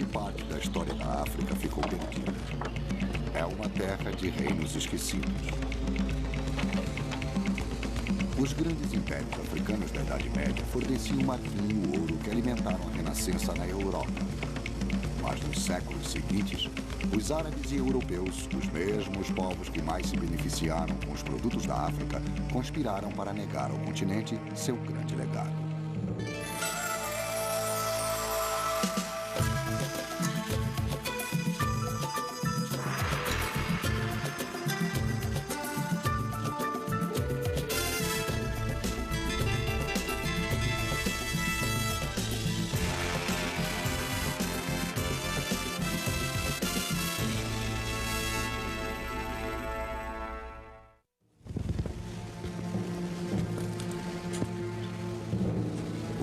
parte da história da África ficou perdida. É uma terra de reinos esquecidos. Os grandes impérios africanos da Idade Média forneciam o marfim e o ouro que alimentaram a Renascença na Europa. Mas nos séculos seguintes, os árabes e europeus, os mesmos povos que mais se beneficiaram com os produtos da África, conspiraram para negar ao continente seu grande legado.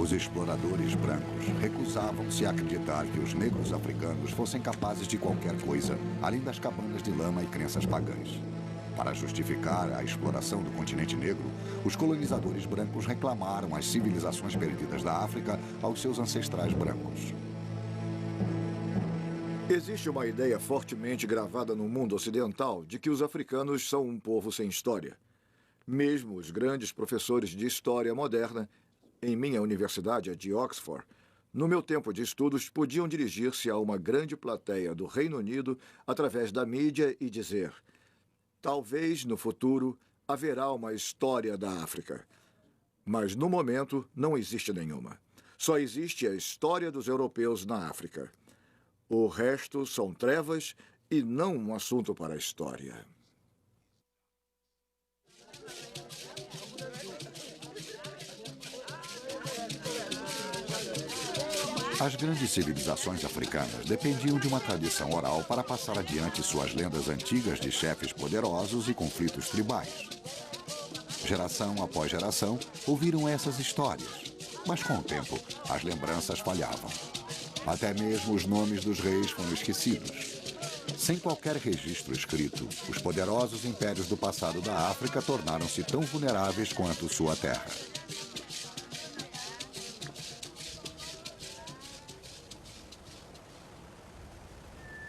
Os exploradores brancos recusavam-se a acreditar que os negros africanos fossem capazes de qualquer coisa, além das cabanas de lama e crenças pagãs. Para justificar a exploração do continente negro, os colonizadores brancos reclamaram as civilizações perdidas da África aos seus ancestrais brancos. Existe uma ideia fortemente gravada no mundo ocidental de que os africanos são um povo sem história. Mesmo os grandes professores de história moderna em minha universidade, a de Oxford, no meu tempo de estudos, podiam dirigir-se a uma grande plateia do Reino Unido através da mídia e dizer: talvez no futuro haverá uma história da África. Mas no momento não existe nenhuma. Só existe a história dos europeus na África. O resto são trevas e não um assunto para a história. As grandes civilizações africanas dependiam de uma tradição oral para passar adiante suas lendas antigas de chefes poderosos e conflitos tribais. Geração após geração, ouviram essas histórias, mas com o tempo, as lembranças falhavam. Até mesmo os nomes dos reis foram esquecidos. Sem qualquer registro escrito, os poderosos impérios do passado da África tornaram-se tão vulneráveis quanto sua terra.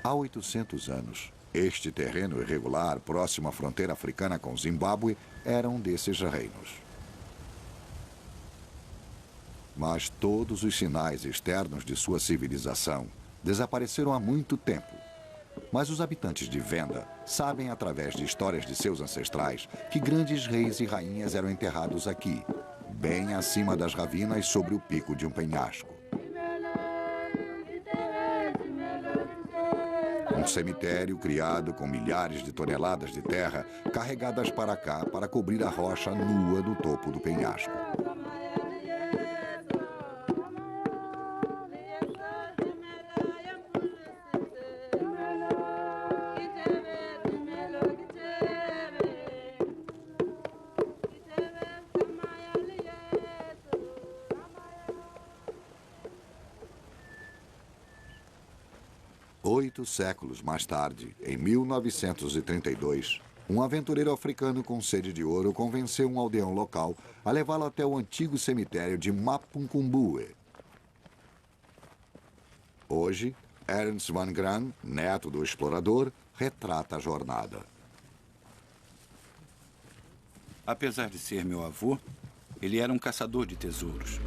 Há 800 anos, este terreno irregular próximo à fronteira africana com Zimbábue era um desses reinos. Mas todos os sinais externos de sua civilização desapareceram há muito tempo. Mas os habitantes de Venda sabem, através de histórias de seus ancestrais, que grandes reis e rainhas eram enterrados aqui, bem acima das ravinas sobre o pico de um penhasco. Um cemitério criado com milhares de toneladas de terra carregadas para cá para cobrir a rocha nua do topo do penhasco. Oito séculos mais tarde, em 1932, um aventureiro africano com sede de ouro convenceu um aldeão local a levá-lo até o antigo cemitério de Mapunkumbue. Hoje, Ernst van Graan, neto do explorador, retrata a jornada. Apesar de ser meu avô, ele era um caçador de tesouros.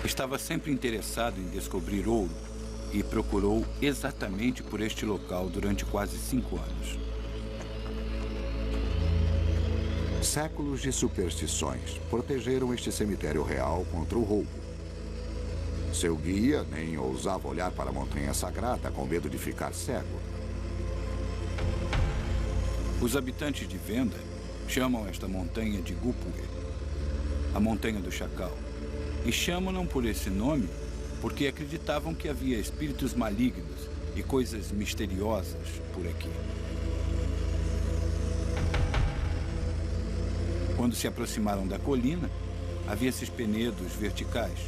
Estava sempre interessado em descobrir ouro e procurou exatamente por este local durante quase 5 anos. Séculos de superstições protegeram este cemitério real contra o roubo. Seu guia nem ousava olhar para a montanha sagrada com medo de ficar cego. Os habitantes de Venda chamam esta montanha de Gupwe, a Montanha do Chacal, e chamam-no por esse nome porque acreditavam que havia espíritos malignos e coisas misteriosas por aqui. Quando se aproximaram da colina, havia esses penedos verticais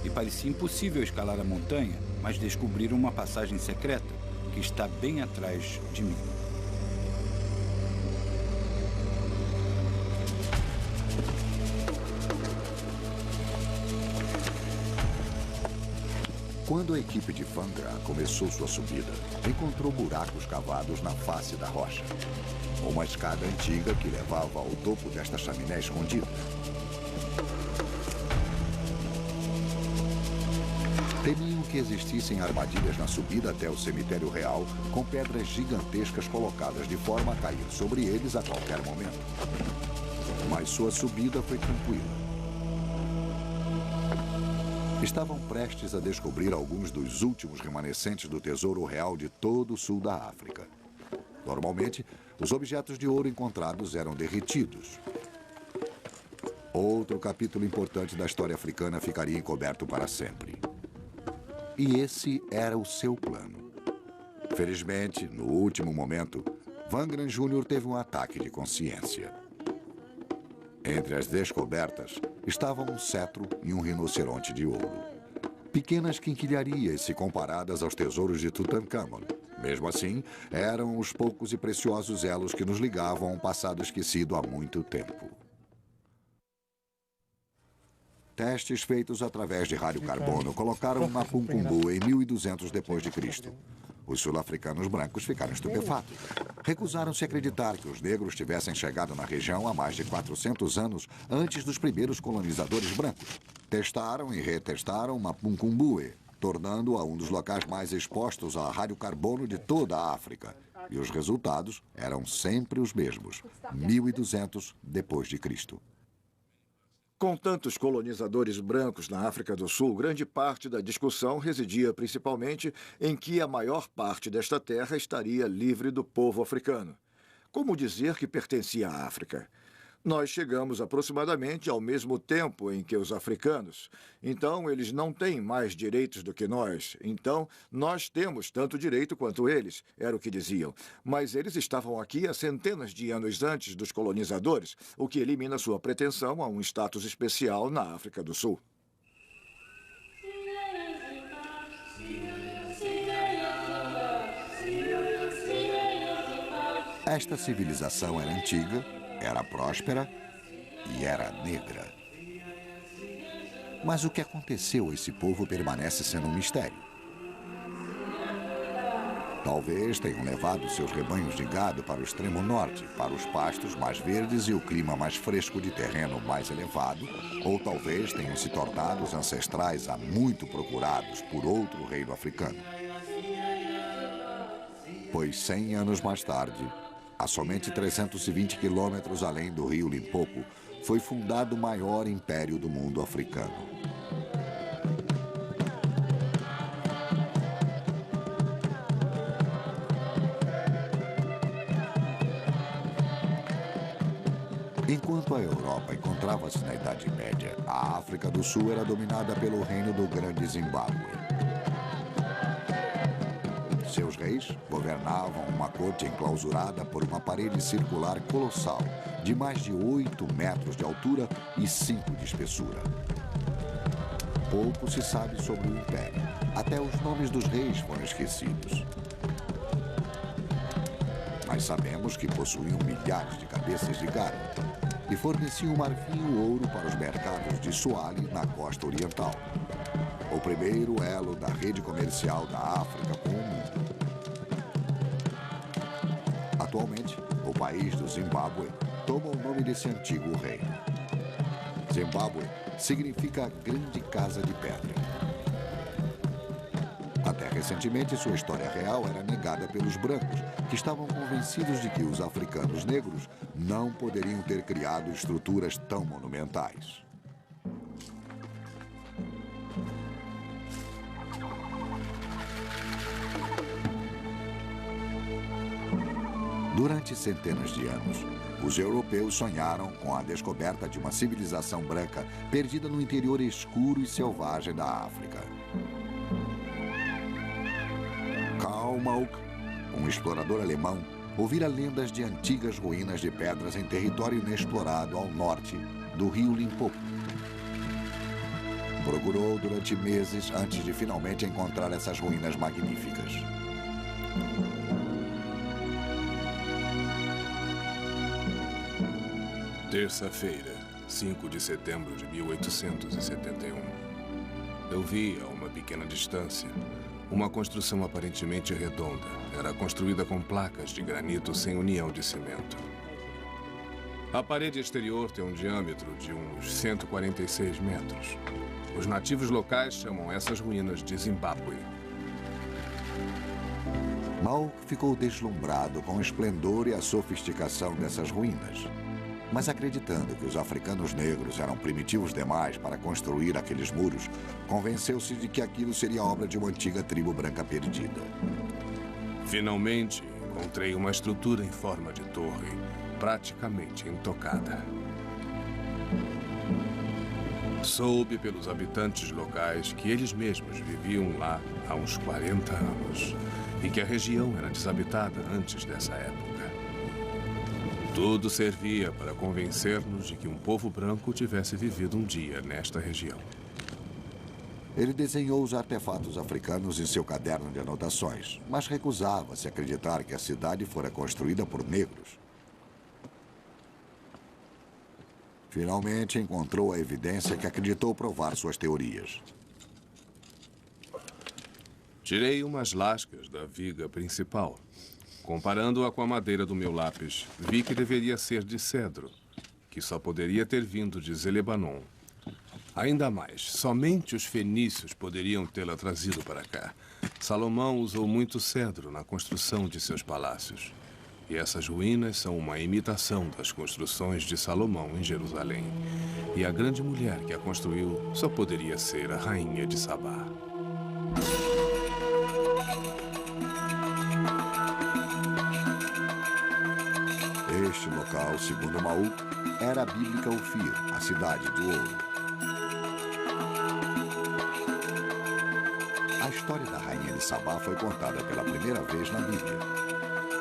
e parecia impossível escalar a montanha, mas descobriram uma passagem secreta que está bem atrás de mim. Quando a equipe de Vangra começou sua subida, encontrou buracos cavados na face da rocha. Uma escada antiga que levava ao topo desta chaminé escondida. Temiam que existissem armadilhas na subida até o cemitério real, com pedras gigantescas colocadas de forma a cair sobre eles a qualquer momento. Mas sua subida foi tranquila. Estavam prestes a descobrir alguns dos últimos remanescentes do tesouro real de todo o sul da África. Normalmente, os objetos de ouro encontrados eram derretidos. Outro capítulo importante da história africana ficaria encoberto para sempre. E esse era o seu plano. Felizmente, no último momento, Vangra Jr. teve um ataque de consciência. Entre as descobertas estavam um cetro e um rinoceronte de ouro. Pequenas quinquilharias se comparadas aos tesouros de Tutankhamon. Mesmo assim, eram os poucos e preciosos elos que nos ligavam a um passado esquecido há muito tempo. Testes feitos através de radiocarbono colocaram Mapungumbu em 1200 d.C. Os sul-africanos brancos ficaram estupefatos. Recusaram-se a acreditar que os negros tivessem chegado na região há mais de 400 anos antes dos primeiros colonizadores brancos. Testaram e retestaram Mapungumbu, tornando-a um dos locais mais expostos a radiocarbono de toda a África. E os resultados eram sempre os mesmos, 1200 d.C. Com tantos colonizadores brancos na África do Sul, grande parte da discussão residia principalmente em que a maior parte desta terra estaria livre do povo africano. Como dizer que pertencia à África? Nós chegamos aproximadamente ao mesmo tempo em que os africanos. Então, eles não têm mais direitos do que nós. Então, nós temos tanto direito quanto eles, era o que diziam. Mas eles estavam aqui há centenas de anos antes dos colonizadores, o que elimina sua pretensão a um status especial na África do Sul. Esta civilização era antiga, era próspera e era negra. Mas o que aconteceu a esse povo permanece sendo um mistério. Talvez tenham levado seus rebanhos de gado para o extremo norte, para os pastos mais verdes e o clima mais fresco de terreno mais elevado, ou talvez tenham se tornado os ancestrais há muito procurados por outro reino africano. Pois 100 anos mais tarde, a somente 320 quilômetros além do rio Limpopo, foi fundado o maior império do mundo africano. Enquanto a Europa encontrava-se na Idade Média, a África do Sul era dominada pelo reino do Grande Zimbábue. Seus reis governavam uma corte enclausurada por uma parede circular colossal, de mais de 8 metros de altura e 5 de espessura. Pouco se sabe sobre o império. Até os nomes dos reis foram esquecidos. Mas sabemos que possuíam milhares de cabeças de gado e forneciam marfim e ouro para os mercados de Soale, na costa oriental. O primeiro elo da rede comercial da África com o mundo. Atualmente, o país do Zimbábue toma o nome desse antigo reino. Zimbábue significa grande casa de pedra. Até recentemente, sua história real era negada pelos brancos, que estavam convencidos de que os africanos negros não poderiam ter criado estruturas tão monumentais. Durante centenas de anos, os europeus sonharam com a descoberta de uma civilização branca perdida no interior escuro e selvagem da África. Karl Malk, um explorador alemão, ouvira lendas de antigas ruínas de pedras em território inexplorado ao norte do rio Limpopo. Procurou durante meses antes de finalmente encontrar essas ruínas magníficas. Terça-feira, 5 de setembro de 1871. Eu vi a uma pequena distância uma construção aparentemente redonda. Era construída com placas de granito sem união de cimento. A parede exterior tem um diâmetro de uns 146 metros. Os nativos locais chamam essas ruínas de Zimbábue. Mauk ficou deslumbrado com o esplendor e a sofisticação dessas ruínas. Mas acreditando que os africanos negros eram primitivos demais para construir aqueles muros, convenceu-se de que aquilo seria obra de uma antiga tribo branca perdida. Finalmente, encontrei uma estrutura em forma de torre, praticamente intocada. Soube pelos habitantes locais que eles mesmos viviam lá há uns 40 anos e que a região era desabitada antes dessa época. Tudo servia para convencer-nos de que um povo branco tivesse vivido um dia nesta região. Ele desenhou os artefatos africanos em seu caderno de anotações, mas recusava-se a acreditar que a cidade fora construída por negros. Finalmente encontrou a evidência que acreditou provar suas teorias. Tirei umas lascas da viga principal. Comparando-a com a madeira do meu lápis, vi que deveria ser de cedro, que só poderia ter vindo de Zelebanon. Ainda mais, somente os fenícios poderiam tê-la trazido para cá. Salomão usou muito cedro na construção de seus palácios. E essas ruínas são uma imitação das construções de Salomão em Jerusalém. E a grande mulher que a construiu só poderia ser a rainha de Sabá. Este local, segundo Mauk, era a bíblica Ofir, a cidade do ouro. A história da rainha de Sabá foi contada pela primeira vez na Bíblia.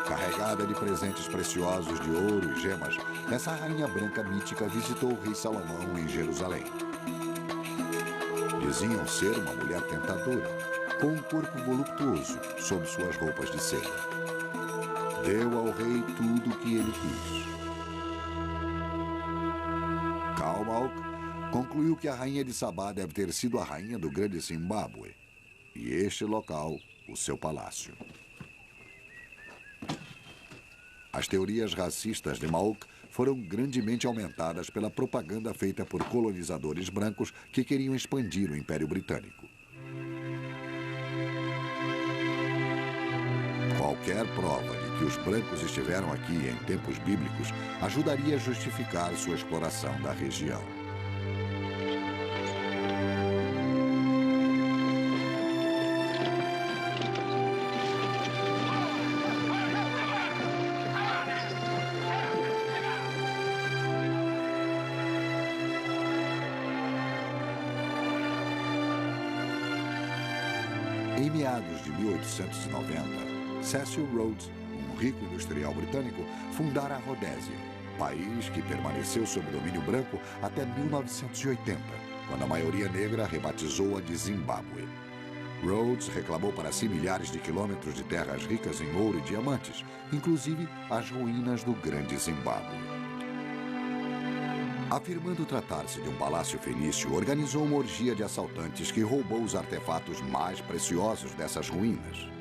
Carregada de presentes preciosos de ouro e gemas, essa rainha branca mítica visitou o rei Salomão em Jerusalém. Diziam ser uma mulher tentadora, com um corpo voluptuoso sob suas roupas de seda. Deu ao rei tudo o que ele quis. Mauk concluiu que a rainha de Sabá deve ter sido a rainha do grande Zimbábue, e este local, o seu palácio. As teorias racistas de Mauk foram grandemente aumentadas pela propaganda feita por colonizadores brancos que queriam expandir o Império Britânico. Qualquer prova de que os brancos estiveram aqui em tempos bíblicos ajudaria a justificar sua exploração da região. Em meados de 1890, Cecil Rhodes, um rico industrial britânico, fundara a Rodésia, país que permaneceu sob domínio branco até 1980, quando a maioria negra rebatizou-a de Zimbábue. Rhodes reclamou para si milhares de quilômetros de terras ricas em ouro e diamantes, inclusive as ruínas do grande Zimbábue. Afirmando tratar-se de um palácio fenício, organizou uma orgia de assaltantes que roubou os artefatos mais preciosos dessas ruínas.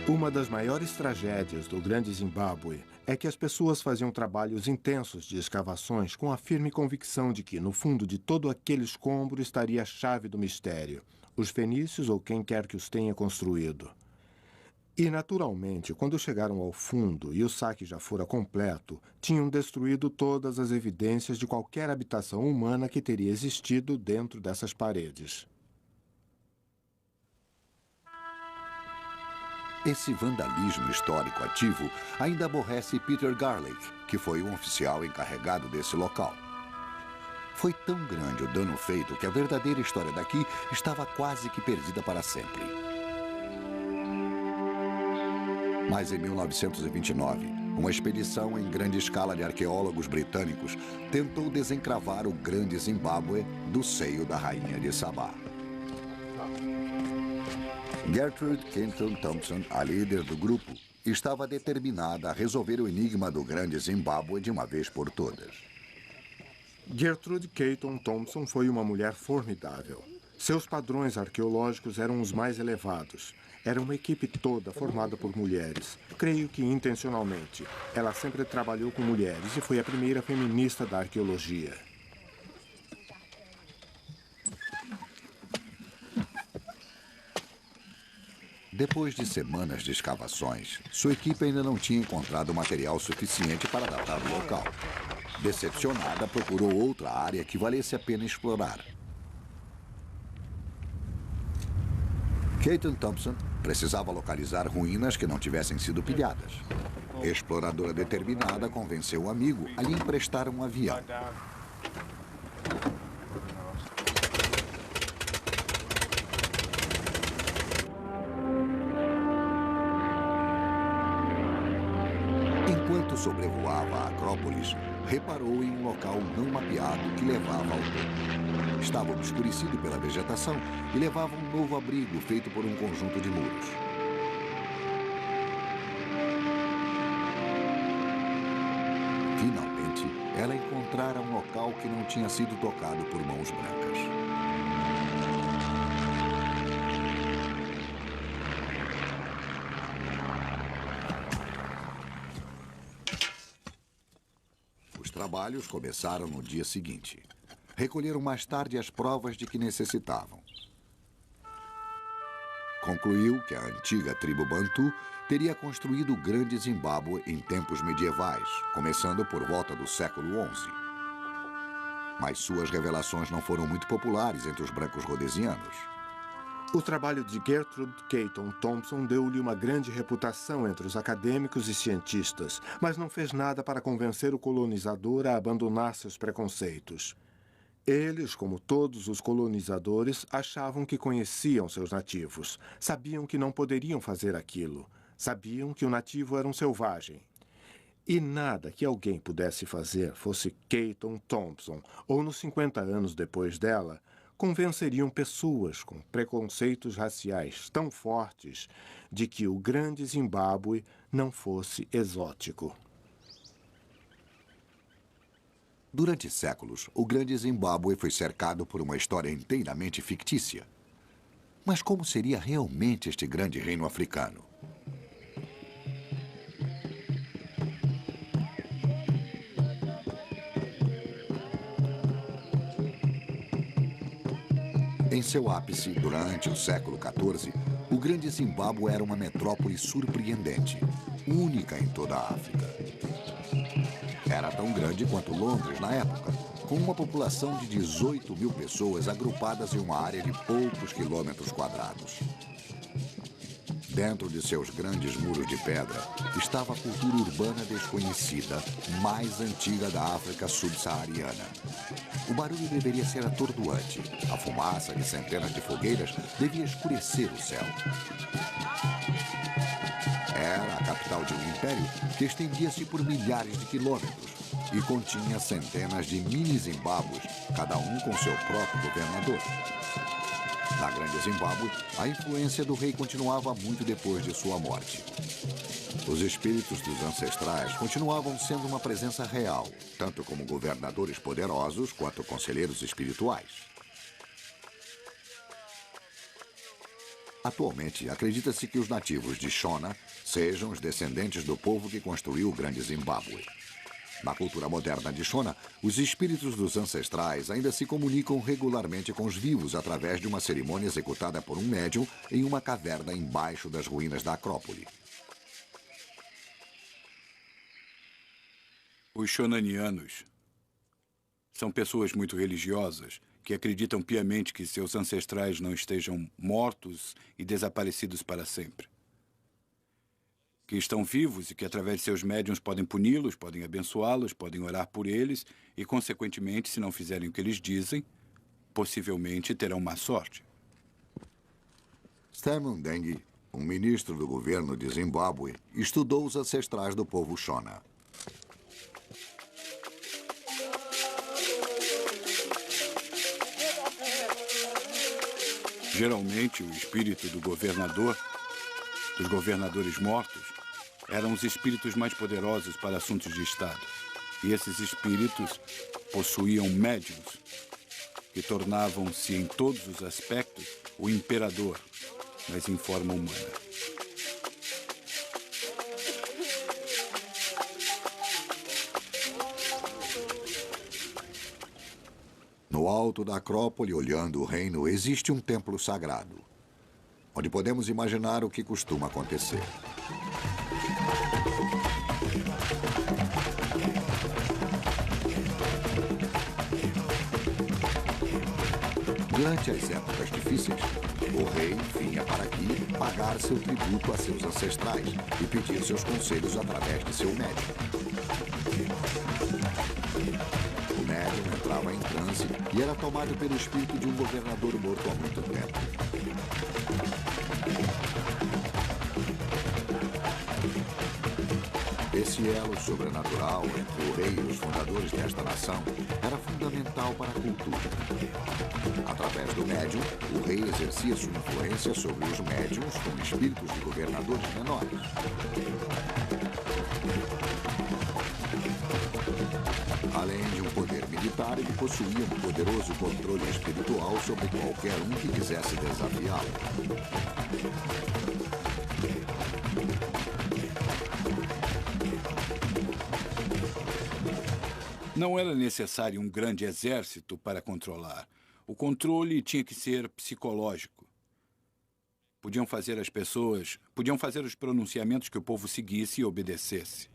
Uma das maiores tragédias do grande Zimbábue é que as pessoas faziam trabalhos intensos de escavações com a firme convicção de que, no fundo de todo aquele escombro, estaria a chave do mistério, os fenícios ou quem quer que os tenha construído. E, naturalmente, quando chegaram ao fundo e o saque já fora completo, tinham destruído todas as evidências de qualquer habitação humana que teria existido dentro dessas paredes. Esse vandalismo histórico ativo ainda aborrece Peter Garlick, que foi um oficial encarregado desse local. Foi tão grande o dano feito que a verdadeira história daqui estava quase que perdida para sempre. Mas em 1929, uma expedição em grande escala de arqueólogos britânicos tentou desencravar o grande Zimbábue do seio da rainha de Sabá. Gertrude Kenton Thompson, a líder do grupo, estava determinada a resolver o enigma do grande Zimbábue de uma vez por todas. Gertrude Caton Thompson foi uma mulher formidável. Seus padrões arqueológicos eram os mais elevados. Era uma equipe toda formada por mulheres. Creio que intencionalmente. Ela sempre trabalhou com mulheres e foi a primeira feminista da arqueologia. Depois de semanas de escavações, sua equipe ainda não tinha encontrado material suficiente para datar o local. Decepcionada, procurou outra área que valesse a pena explorar. Caton Thompson precisava localizar ruínas que não tivessem sido pilhadas. Exploradora determinada convenceu o amigo a lhe emprestar um avião. Enquanto sobrevoava a Acrópolis, reparou em um local não mapeado que levava ao topo. Estava obscurecido pela vegetação e levava um novo abrigo feito por um conjunto de muros. Finalmente, ela encontrara um local que não tinha sido tocado por mãos brancas. Os trabalhos começaram no dia seguinte. Recolheram mais tarde as provas de que necessitavam. Concluiu que a antiga tribo Bantu teria construído o Grande Zimbábue em tempos medievais, começando por volta do século XI. Mas suas revelações não foram muito populares entre os brancos rhodesianos. O trabalho de Gertrude Caton Thompson deu-lhe uma grande reputação entre os acadêmicos e cientistas, mas não fez nada para convencer o colonizador a abandonar seus preconceitos. Eles, como todos os colonizadores, achavam que conheciam seus nativos, sabiam que não poderiam fazer aquilo, sabiam que o nativo era um selvagem. E nada que alguém pudesse fazer, fosse Caton Thompson ou nos 50 anos depois dela, convenceriam pessoas com preconceitos raciais tão fortes de que o Grande Zimbábue não fosse exótico. Durante séculos, o Grande Zimbábue foi cercado por uma história inteiramente fictícia. Mas como seria realmente este grande reino africano? Em seu ápice, durante o século XIV, o Grande Zimbábue era uma metrópole surpreendente, única em toda a África. Era tão grande quanto Londres na época, com uma população de 18 mil pessoas agrupadas em uma área de poucos quilômetros quadrados. Dentro de seus grandes muros de pedra estava a cultura urbana desconhecida, mais antiga da África subsaariana. O barulho deveria ser atordoante. A fumaça de centenas de fogueiras devia escurecer o céu. Era a capital de um império que estendia-se por milhares de quilômetros e continha centenas de mini-Zimbábues, cada um com seu próprio governador. Na Grande Zimbábue, a influência do rei continuava muito depois de sua morte. Os espíritos dos ancestrais continuavam sendo uma presença real, tanto como governadores poderosos quanto conselheiros espirituais. Atualmente, acredita-se que os nativos de Shona sejam os descendentes do povo que construiu o Grande Zimbábue. Na cultura moderna de Shona, os espíritos dos ancestrais ainda se comunicam regularmente com os vivos através de uma cerimônia executada por um médium em uma caverna embaixo das ruínas da Acrópole. Os shonanianos são pessoas muito religiosas que acreditam piamente que seus ancestrais não estejam mortos e desaparecidos para sempre. Que estão vivos e que, através de seus médiuns, podem puni-los, podem abençoá-los, podem orar por eles e, consequentemente, se não fizerem o que eles dizem, possivelmente terão má sorte. Stamon Deng, um ministro do governo de Zimbábue, estudou os ancestrais do povo Shona. Geralmente, o espírito do governador, dos governadores mortos, eram os espíritos mais poderosos para assuntos de Estado. E esses espíritos possuíam médiuns que tornavam-se em todos os aspectos o imperador, mas em forma humana. No alto da Acrópole, olhando o reino, existe um templo sagrado, onde podemos imaginar o que costuma acontecer. Durante as épocas difíceis, o rei vinha para aqui pagar seu tributo a seus ancestrais e pedir seus conselhos através de seu médium. O médium entrava em transe e era tomado pelo espírito de um governador morto há muito tempo. Esse elo sobrenatural entre o rei e os fundadores desta nação era fundamental para a cultura. Através do médium, o rei exercia sua influência sobre os médiums como espíritos de governadores menores. Além de um poder militar, ele possuía um poderoso controle espiritual sobre qualquer um que quisesse desafiá-lo. Não era necessário um grande exército para controlar. O controle tinha que ser psicológico. Podiam fazer os pronunciamentos que o povo seguisse e obedecesse.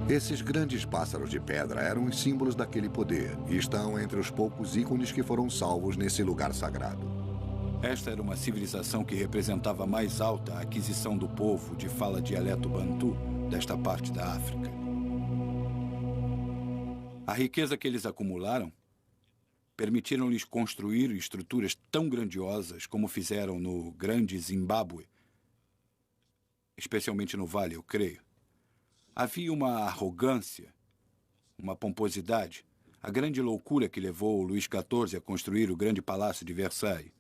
Esses grandes pássaros de pedra eram os símbolos daquele poder e estão entre os poucos ícones que foram salvos nesse lugar sagrado. Esta era uma civilização que representava a mais alta aquisição do povo de fala dialeto bantu desta parte da África. A riqueza que eles acumularam permitiram-lhes construir estruturas tão grandiosas como fizeram no grande Zimbábue, especialmente no Vale, eu creio. Havia uma arrogância, uma pomposidade, a grande loucura que levou Luís XIV a construir o grande palácio de Versailles.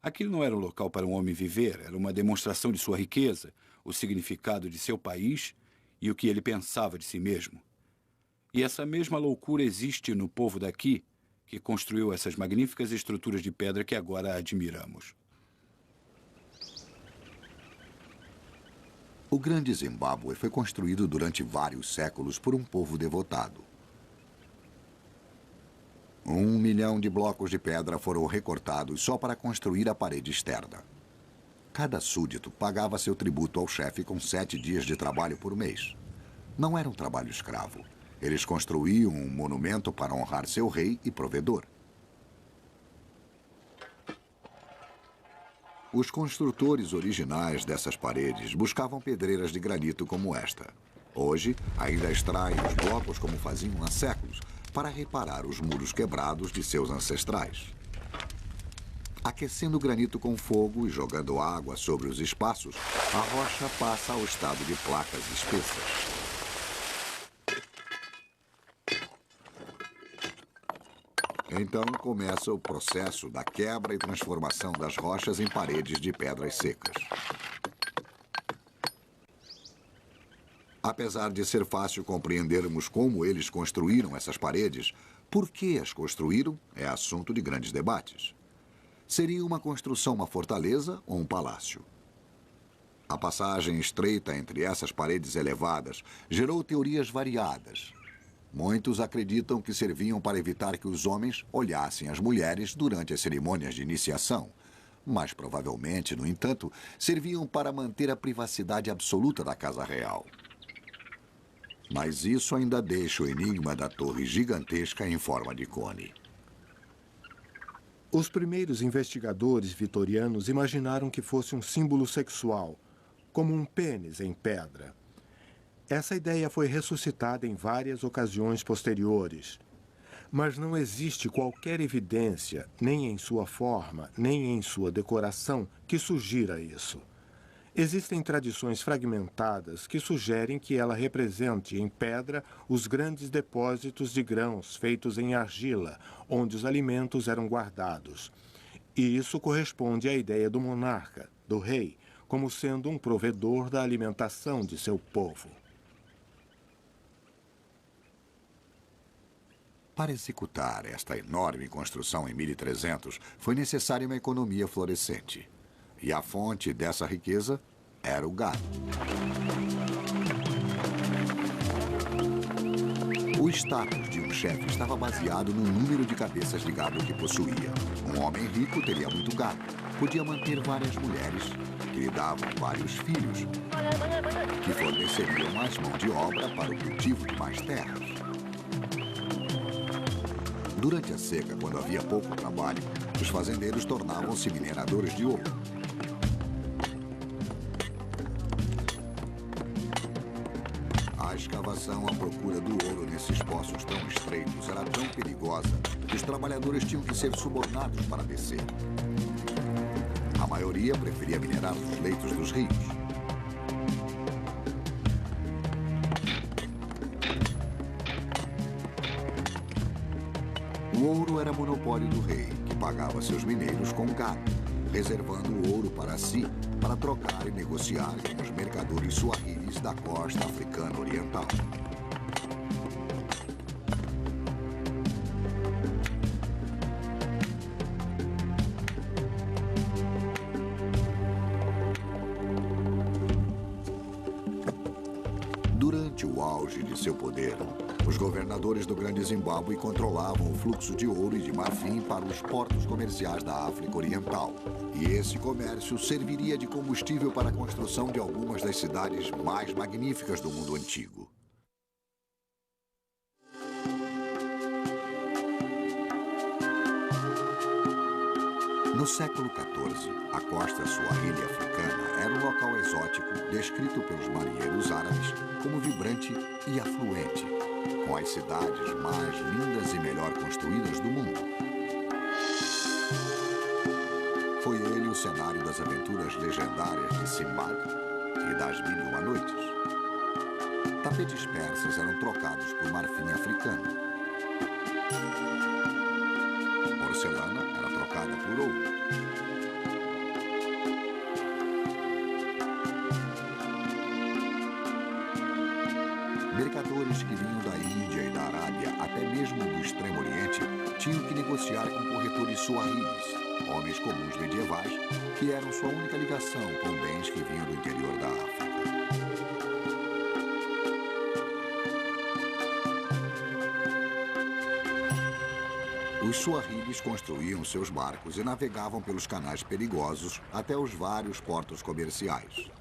Aquilo não era um local para um homem viver, era uma demonstração de sua riqueza, o significado de seu país e o que ele pensava de si mesmo. E essa mesma loucura existe no povo daqui, que construiu essas magníficas estruturas de pedra que agora admiramos. O grande Zimbábue foi construído durante vários séculos por um povo devotado. 1 milhão de blocos de pedra foram recortados só para construir a parede externa. Cada súdito pagava seu tributo ao chefe com 7 dias de trabalho por mês. Não era um trabalho escravo. Eles construíam um monumento para honrar seu rei e provedor. Os construtores originais dessas paredes buscavam pedreiras de granito como esta. Hoje, ainda extraem os blocos como faziam há séculos, para reparar os muros quebrados de seus ancestrais. Aquecendo o granito com fogo e jogando água sobre os espaços, a rocha passa ao estado de placas espessas. Então começa o processo da quebra e transformação das rochas em paredes de pedras secas. Apesar de ser fácil compreendermos como eles construíram essas paredes, por que as construíram é assunto de grandes debates. Seria uma construção uma fortaleza ou um palácio? A passagem estreita entre essas paredes elevadas gerou teorias variadas. Muitos acreditam que serviam para evitar que os homens olhassem as mulheres durante as cerimônias de iniciação. Mas provavelmente, no entanto, serviam para manter a privacidade absoluta da casa real. Mas isso ainda deixa o enigma da torre gigantesca em forma de cone. Os primeiros investigadores vitorianos imaginaram que fosse um símbolo sexual, como um pênis em pedra. Essa ideia foi ressuscitada em várias ocasiões posteriores. Mas não existe qualquer evidência, nem em sua forma, nem em sua decoração, que sugira isso. Existem tradições fragmentadas que sugerem que ela represente em pedra os grandes depósitos de grãos feitos em argila, onde os alimentos eram guardados. E isso corresponde à ideia do monarca, do rei, como sendo um provedor da alimentação de seu povo. Para executar esta enorme construção em 1300, foi necessária uma economia florescente. E a fonte dessa riqueza era o gado. O status de um chefe estava baseado no número de cabeças de gado que possuía. Um homem rico teria muito gado, podia manter várias mulheres, que lhe davam vários filhos, que forneceriam mais mão de obra para o cultivo de mais terras. Durante a seca, quando havia pouco trabalho, os fazendeiros tornavam-se mineradores de ouro. A escavação à procura do ouro nesses poços tão estreitos era tão perigosa que os trabalhadores tinham que ser subornados para descer. A maioria preferia minerar os leitos dos rios. O ouro era monopólio do rei, que pagava seus mineiros com gado, reservando o ouro para si, para trocar e negociar com os mercadores suahilis da costa africana oriental. Durante o auge de seu poder, os governadores do Grande Zimbábue controlavam o fluxo de ouro e de marfim para os portos comerciais da África Oriental. E esse comércio serviria de combustível para a construção de algumas das cidades mais magníficas do mundo antigo. No século XIV, a costa suahili africana era um local exótico descrito pelos marinheiros árabes como vibrante e afluente, com as cidades mais lindas e melhor construídas do mundo. Foi ele o cenário das aventuras legendárias de Simbad e das Mil e Uma Noites. Tapetes persas eram trocados por marfim africano. Porcelana era trocada por ouro. Mercadores que vinham da Índia e da Arábia, até mesmo do Extremo Oriente, tinham que negociar com corretores suahilis, homens comuns medievais, que eram sua única ligação com bens que vinham do interior da África. Os suahilis construíam seus barcos e navegavam pelos canais perigosos até os vários portos comerciais.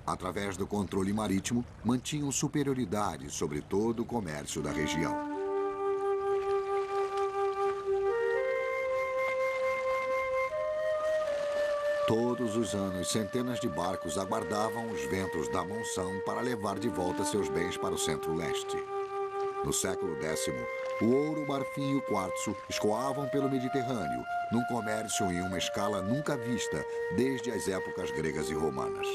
Através do controle marítimo, mantinham superioridade sobre todo o comércio da região. Todos os anos, centenas de barcos aguardavam os ventos da monção para levar de volta seus bens para o centro-leste. No século X, o ouro, o marfim e o quartzo escoavam pelo Mediterrâneo, num comércio em uma escala nunca vista desde as épocas gregas e romanas.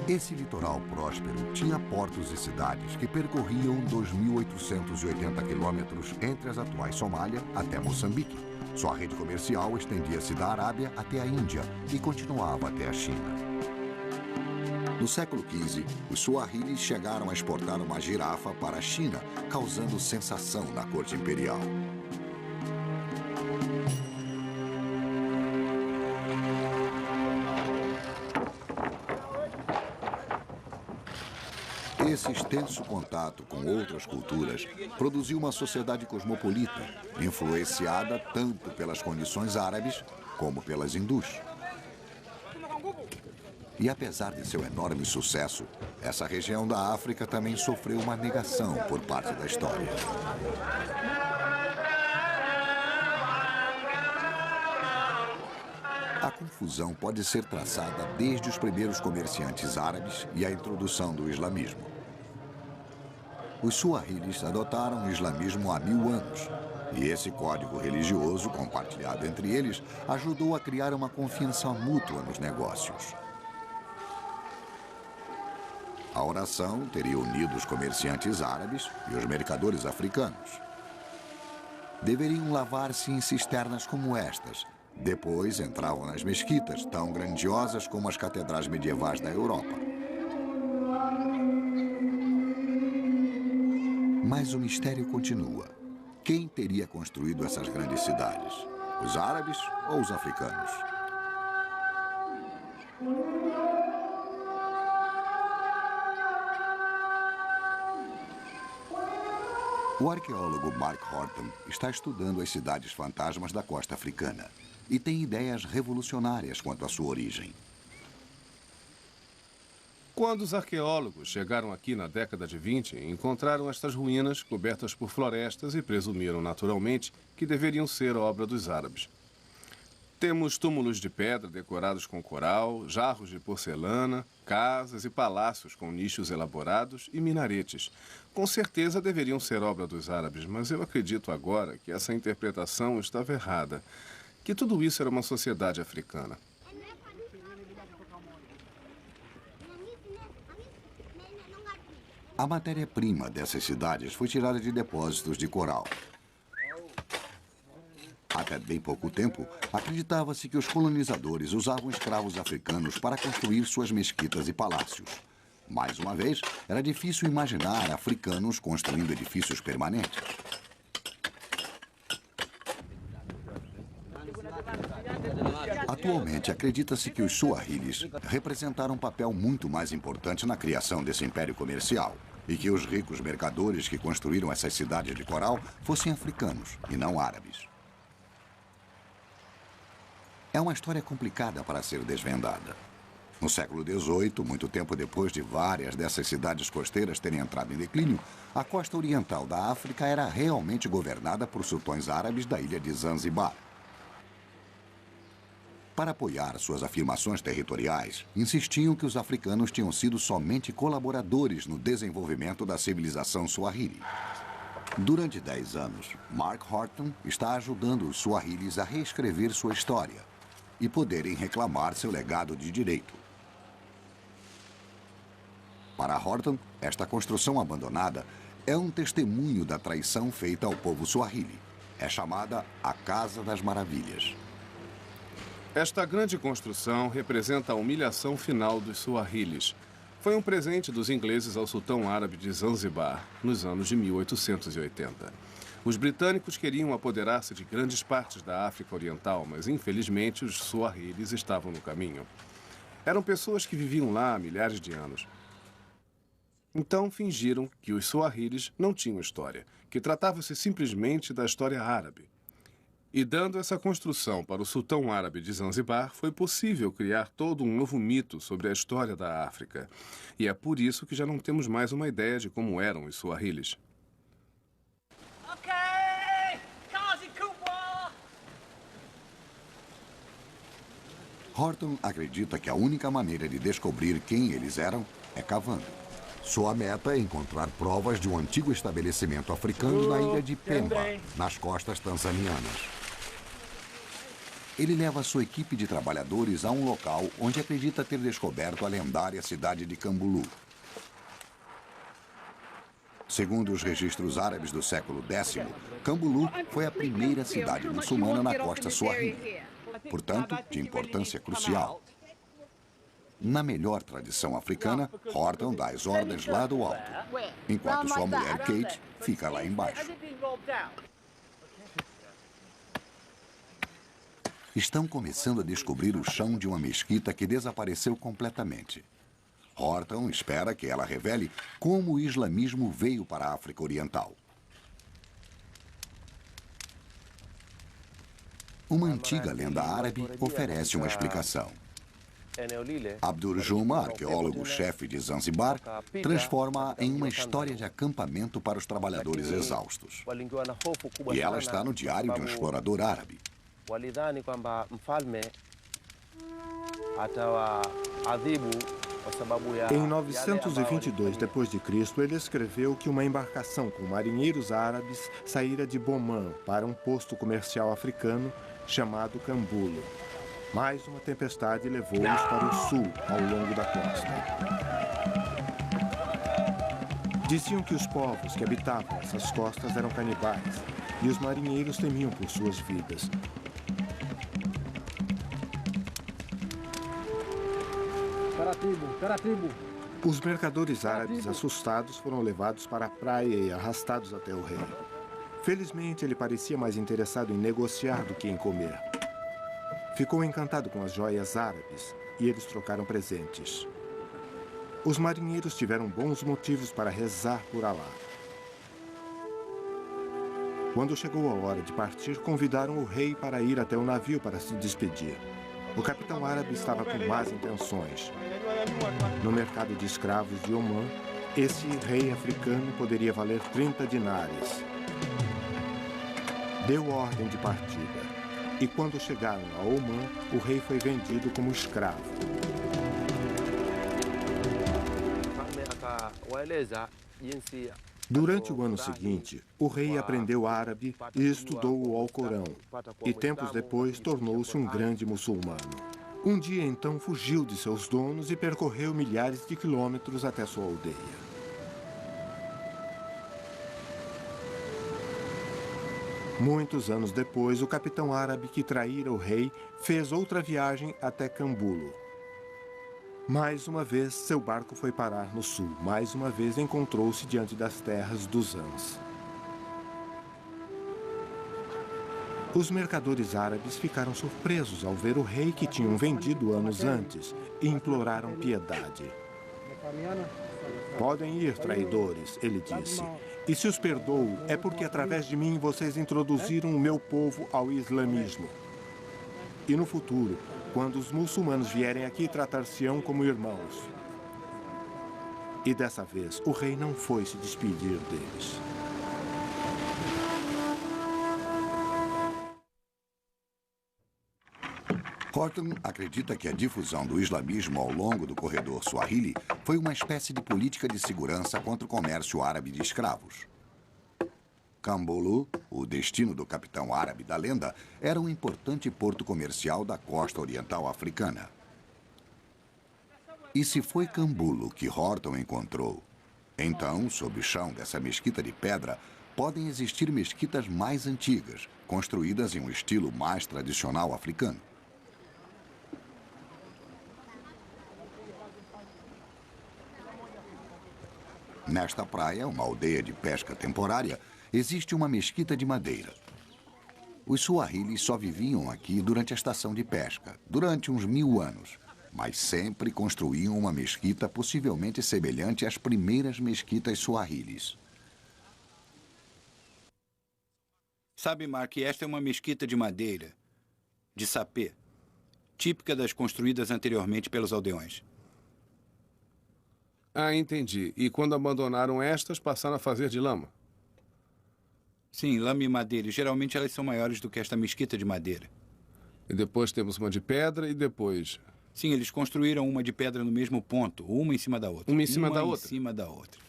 Esse litoral próspero tinha portos e cidades que percorriam 2.880 quilômetros entre as atuais Somália até Moçambique. Sua rede comercial estendia-se da Arábia até a Índia e continuava até a China. No século XV, os suahilis chegaram a exportar uma girafa para a China, causando sensação na corte imperial. Esse extenso contato com outras culturas produziu uma sociedade cosmopolita, influenciada tanto pelas condições árabes como pelas hindus. E apesar de seu enorme sucesso, essa região da África também sofreu uma negação por parte da história. A confusão pode ser traçada desde os primeiros comerciantes árabes e a introdução do islamismo. Os suahilis adotaram o islamismo há 1000 anos, e esse código religioso, compartilhado entre eles, ajudou a criar uma confiança mútua nos negócios. A oração teria unido os comerciantes árabes e os mercadores africanos. Deveriam lavar-se em cisternas como estas. Depois entravam nas mesquitas, tão grandiosas como as catedrais medievais da Europa. Mas o mistério continua. Quem teria construído essas grandes cidades? Os árabes ou os africanos? O arqueólogo Mark Horton está estudando as cidades fantasmas da costa africana e tem ideias revolucionárias quanto à sua origem. Quando os arqueólogos chegaram aqui na década de 20, encontraram estas ruínas cobertas por florestas e presumiram naturalmente que deveriam ser obra dos árabes. Temos túmulos de pedra decorados com coral, jarros de porcelana, casas e palácios com nichos elaborados e minaretes. Com certeza deveriam ser obra dos árabes, mas eu acredito agora que essa interpretação estava errada, que tudo isso era uma sociedade africana. A matéria-prima dessas cidades foi tirada de depósitos de coral. Até bem pouco tempo, acreditava-se que os colonizadores usavam escravos africanos para construir suas mesquitas e palácios. Mais uma vez, era difícil imaginar africanos construindo edifícios permanentes. Atualmente, acredita-se que os suahilis representaram um papel muito mais importante na criação desse império comercial e que os ricos mercadores que construíram essas cidades de coral fossem africanos e não árabes. É uma história complicada para ser desvendada. No século XVIII, muito tempo depois de várias dessas cidades costeiras terem entrado em declínio, a costa oriental da África era realmente governada por sultões árabes da ilha de Zanzibar. Para apoiar suas afirmações territoriais, insistiam que os africanos tinham sido somente colaboradores no desenvolvimento da civilização suahili. Durante 10 anos, Mark Horton está ajudando os suahilis a reescrever sua história e poderem reclamar seu legado de direito. Para Horton, esta construção abandonada é um testemunho da traição feita ao povo suahili. É chamada a Casa das Maravilhas. Esta grande construção representa a humilhação final dos suahilis. Foi um presente dos ingleses ao sultão árabe de Zanzibar, nos anos de 1880. Os britânicos queriam apoderar-se de grandes partes da África Oriental, mas infelizmente os suahilis estavam no caminho. Eram pessoas que viviam lá há milhares de anos. Então fingiram que os suahilis não tinham história, que tratava-se simplesmente da história árabe. E dando essa construção para o sultão árabe de Zanzibar, foi possível criar todo um novo mito sobre a história da África. E é por isso que já não temos mais uma ideia de como eram os suahilis. Horton acredita que a única maneira de descobrir quem eles eram é cavando. Sua meta é encontrar provas de um antigo estabelecimento africano na ilha de Pemba, nas costas tanzanianas. Ele leva sua equipe de trabalhadores a um local onde acredita ter descoberto a lendária cidade de Kambulu. Segundo os registros árabes do século X, Kambulu foi a primeira cidade muçulmana na costa suahili, portanto, de importância crucial. Na melhor tradição africana, Horton dá as ordens lá do alto, enquanto sua mulher Kate fica lá embaixo. Estão começando a descobrir o chão de uma mesquita que desapareceu completamente. Horton espera que ela revele como o islamismo veio para a África Oriental. Uma antiga lenda árabe oferece uma explicação. Abdur Juma, arqueólogo-chefe de Zanzibar, transforma-a em uma história de acampamento para os trabalhadores exaustos. E ela está no diário de um explorador árabe. Em 922 d.C., ele escreveu que uma embarcação com marinheiros árabes saíra de Boman para um posto comercial africano chamado Cambulo. Mais uma tempestade levou-os para o sul, ao longo da costa. Diziam que os povos que habitavam essas costas eram canibais e os marinheiros temiam por suas vidas. Os mercadores árabes assustados foram levados para a praia e arrastados até o rei. Felizmente, ele parecia mais interessado em negociar do que em comer. Ficou encantado com as joias árabes e eles trocaram presentes. Os marinheiros tiveram bons motivos para rezar por Alá. Quando chegou a hora de partir, convidaram o rei para ir até o navio para se despedir. O capitão árabe estava com más intenções. No mercado de escravos de Omã, esse rei africano poderia valer 30 dinares. Deu ordem de partida. E quando chegaram a Omã, o rei foi vendido como escravo. Durante o ano seguinte, o rei aprendeu árabe e estudou o Alcorão, e tempos depois tornou-se um grande muçulmano. Um dia, então, fugiu de seus donos e percorreu milhares de quilômetros até sua aldeia. Muitos anos depois, o capitão árabe que traíra o rei fez outra viagem até Cambulo. Mais uma vez, seu barco foi parar no sul. Mais uma vez, encontrou-se diante das terras dos Ãs. Os mercadores árabes ficaram surpresos ao ver o rei que tinham vendido anos antes e imploraram piedade. Podem ir, traidores, ele disse. E se os perdoo, é porque através de mim vocês introduziram o meu povo ao islamismo. E no futuro, quando os muçulmanos vierem aqui, tratar-se-ão como irmãos. E dessa vez, o rei não foi se despedir deles. Horton acredita que a difusão do islamismo ao longo do corredor Swahili foi uma espécie de política de segurança contra o comércio árabe de escravos. Cambulo, o destino do capitão árabe da lenda, era um importante porto comercial da costa oriental africana. E se foi Cambulo que Horton encontrou, então, sob o chão dessa mesquita de pedra, podem existir mesquitas mais antigas, construídas em um estilo mais tradicional africano. Nesta praia, uma aldeia de pesca temporária, existe uma mesquita de madeira. Os suahilis só viviam aqui durante a estação de pesca, durante uns 1000 anos, mas sempre construíam uma mesquita possivelmente semelhante às primeiras mesquitas suahilis. Sabe, Mark, esta é uma mesquita de madeira, de sapê, típica das construídas anteriormente pelos aldeões. Ah, entendi. E quando abandonaram estas, passaram a fazer de lama? Sim, lama e madeira. Geralmente elas são maiores do que esta mesquita de madeira. E depois temos uma de pedra e depois... Sim, eles construíram uma de pedra no mesmo ponto, uma em cima da outra. Uma em cima da outra? Uma em cima da outra.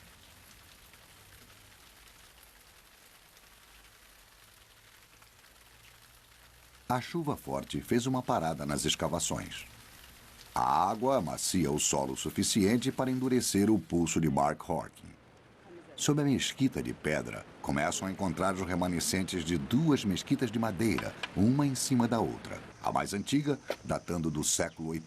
A chuva forte fez uma parada nas escavações. A água amacia o solo suficiente para endurecer o pulso de Mark Horton. Sob a mesquita de pedra, começam a encontrar os remanescentes de 2 mesquitas de madeira, uma em cima da outra. A mais antiga, datando do século VIII.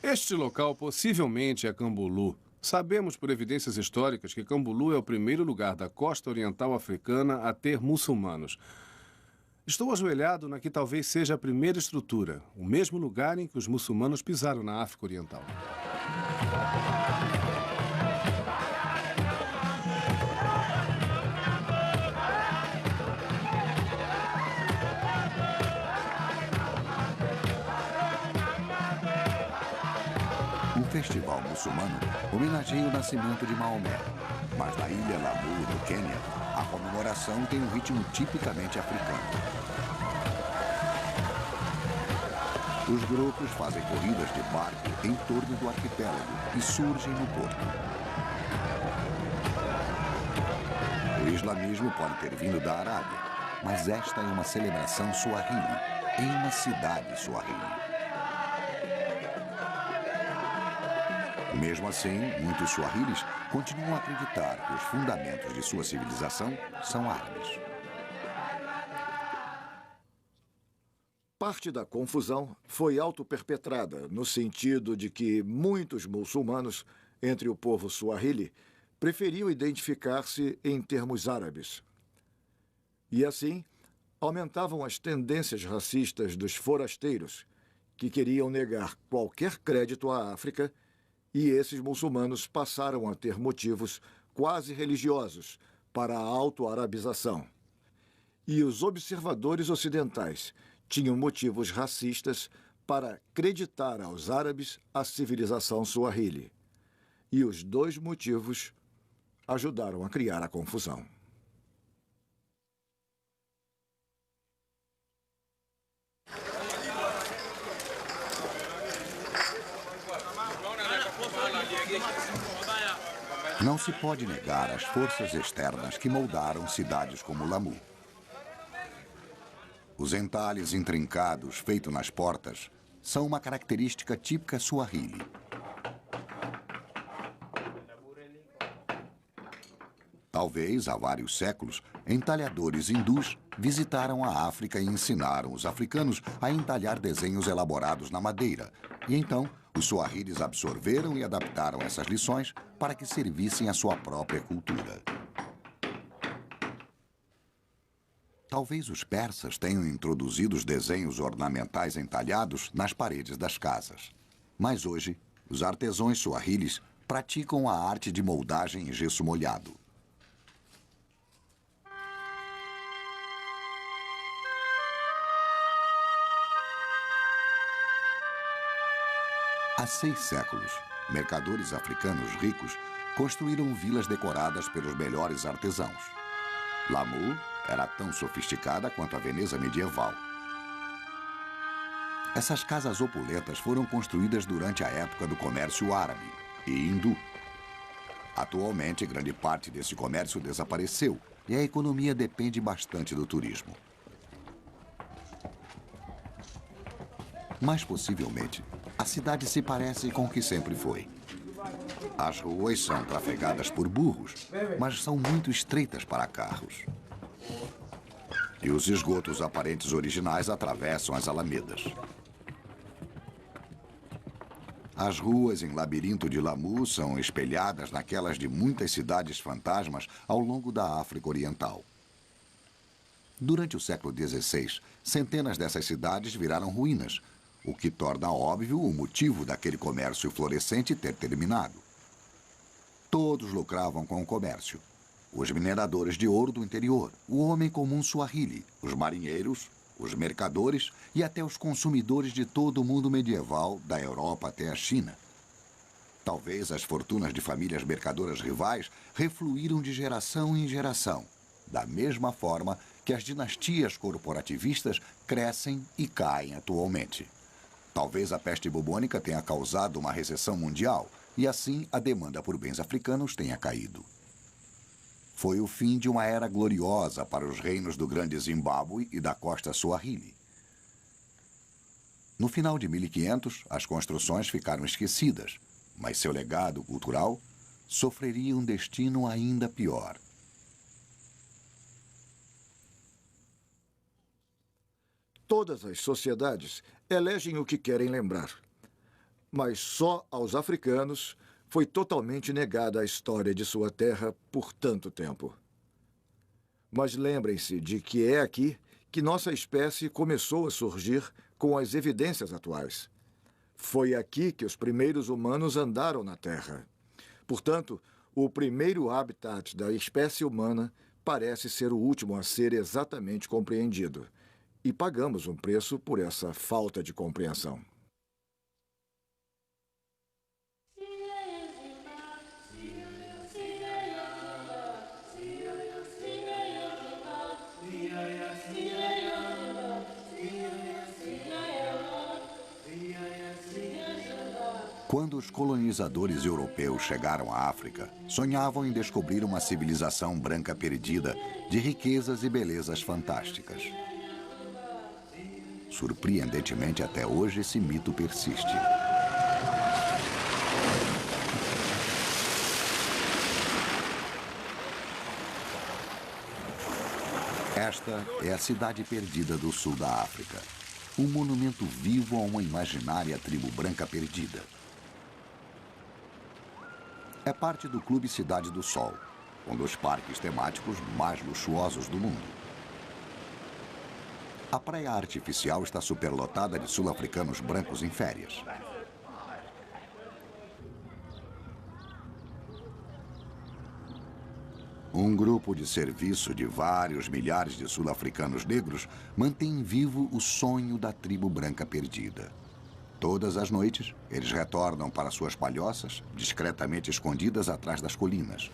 Este local possivelmente é Cambulo. Sabemos por evidências históricas que Cambulo é o primeiro lugar da costa oriental africana a ter muçulmanos. Estou ajoelhado na que talvez seja a primeira estrutura, o mesmo lugar em que os muçulmanos pisaram na África Oriental. Um festival muçulmano homenageia o nascimento de Maomé, mas na ilha Lamu, no Quênia, a comemoração tem um ritmo tipicamente africano. Os grupos fazem corridas de barco em torno do arquipélago e surgem no porto. O islamismo pode ter vindo da Arábia, mas esta é uma celebração suahili, em uma cidade suahili. Mesmo assim, muitos suahilis continuam a acreditar que os fundamentos de sua civilização são árabes. Parte da confusão foi autoperpetrada, no sentido de que muitos muçulmanos, entre o povo suahili, preferiam identificar-se em termos árabes. E assim, aumentavam as tendências racistas dos forasteiros, que queriam negar qualquer crédito à África, e esses muçulmanos passaram a ter motivos quase religiosos para a autoarabização. E os observadores ocidentais tinham motivos racistas para acreditar aos árabes a civilização suahili. E os dois motivos ajudaram a criar a confusão. Não se pode negar as forças externas que moldaram cidades como Lamu. Os entalhes intrincados feitos nas portas são uma característica típica suahili. Talvez, há vários séculos, entalhadores hindus visitaram a África e ensinaram os africanos a entalhar desenhos elaborados na madeira. E então, os suahilis absorveram e adaptaram essas lições para que servissem à sua própria cultura. Talvez os persas tenham introduzido os desenhos ornamentais entalhados nas paredes das casas. Mas hoje, os artesãos suahilis praticam a arte de moldagem em gesso molhado. Há 6 séculos, mercadores africanos ricos construíram vilas decoradas pelos melhores artesãos. Lamu era tão sofisticada quanto a Veneza medieval. Essas casas opulentas foram construídas durante a época do comércio árabe e hindu. Atualmente, grande parte desse comércio desapareceu e a economia depende bastante do turismo. Mas, possivelmente, a cidade se parece com o que sempre foi. As ruas são trafegadas por burros, mas são muito estreitas para carros. E os esgotos aparentes originais atravessam as alamedas. As ruas em labirinto de Lamu são espelhadas naquelas de muitas cidades fantasmas ao longo da África Oriental. Durante o século XVI, centenas dessas cidades viraram ruínas, o que torna óbvio o motivo daquele comércio florescente ter terminado. Todos lucravam com o comércio. Os mineradores de ouro do interior, o homem comum suahili, os marinheiros, os mercadores e até os consumidores de todo o mundo medieval, da Europa até a China. Talvez as fortunas de famílias mercadoras rivais refluíram de geração em geração, da mesma forma que as dinastias corporativistas crescem e caem atualmente. Talvez a peste bubônica tenha causado uma recessão mundial e, assim, a demanda por bens africanos tenha caído. Foi o fim de uma era gloriosa para os reinos do Grande Zimbábue e da costa Suahili. No final de 1500, as construções ficaram esquecidas, mas seu legado cultural sofreria um destino ainda pior. Todas as sociedades elegem o que querem lembrar. Mas só aos africanos foi totalmente negada a história de sua terra por tanto tempo. Mas lembrem-se de que é aqui que nossa espécie começou a surgir com as evidências atuais. Foi aqui que os primeiros humanos andaram na Terra. Portanto, o primeiro habitat da espécie humana parece ser o último a ser exatamente compreendido. E pagamos um preço por essa falta de compreensão. Quando os colonizadores europeus chegaram à África, sonhavam em descobrir uma civilização branca perdida, de riquezas e belezas fantásticas. Surpreendentemente, até hoje, esse mito persiste. Esta é a cidade perdida do sul da África. um monumento vivo a uma imaginária tribo branca perdida. É parte do Clube Cidade do Sol, um dos parques temáticos mais luxuosos do mundo. A praia artificial está superlotada de sul-africanos brancos em férias. Um grupo de serviço de vários milhares de sul-africanos negros mantém vivo o sonho da tribo branca perdida. Todas as noites, eles retornam para suas palhoças, discretamente escondidas atrás das colinas.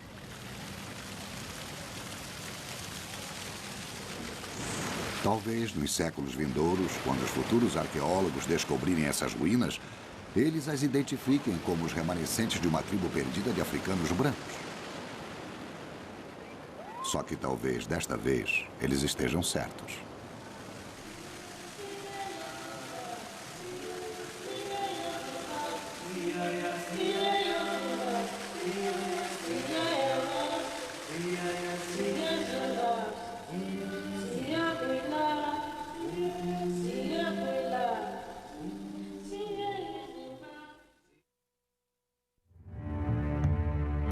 Talvez nos séculos vindouros, quando os futuros arqueólogos descobrirem essas ruínas, eles as identifiquem como os remanescentes de uma tribo perdida de africanos brancos. Só que talvez, desta vez, eles estejam certos.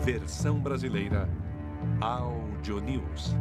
Versão brasileira Audio News.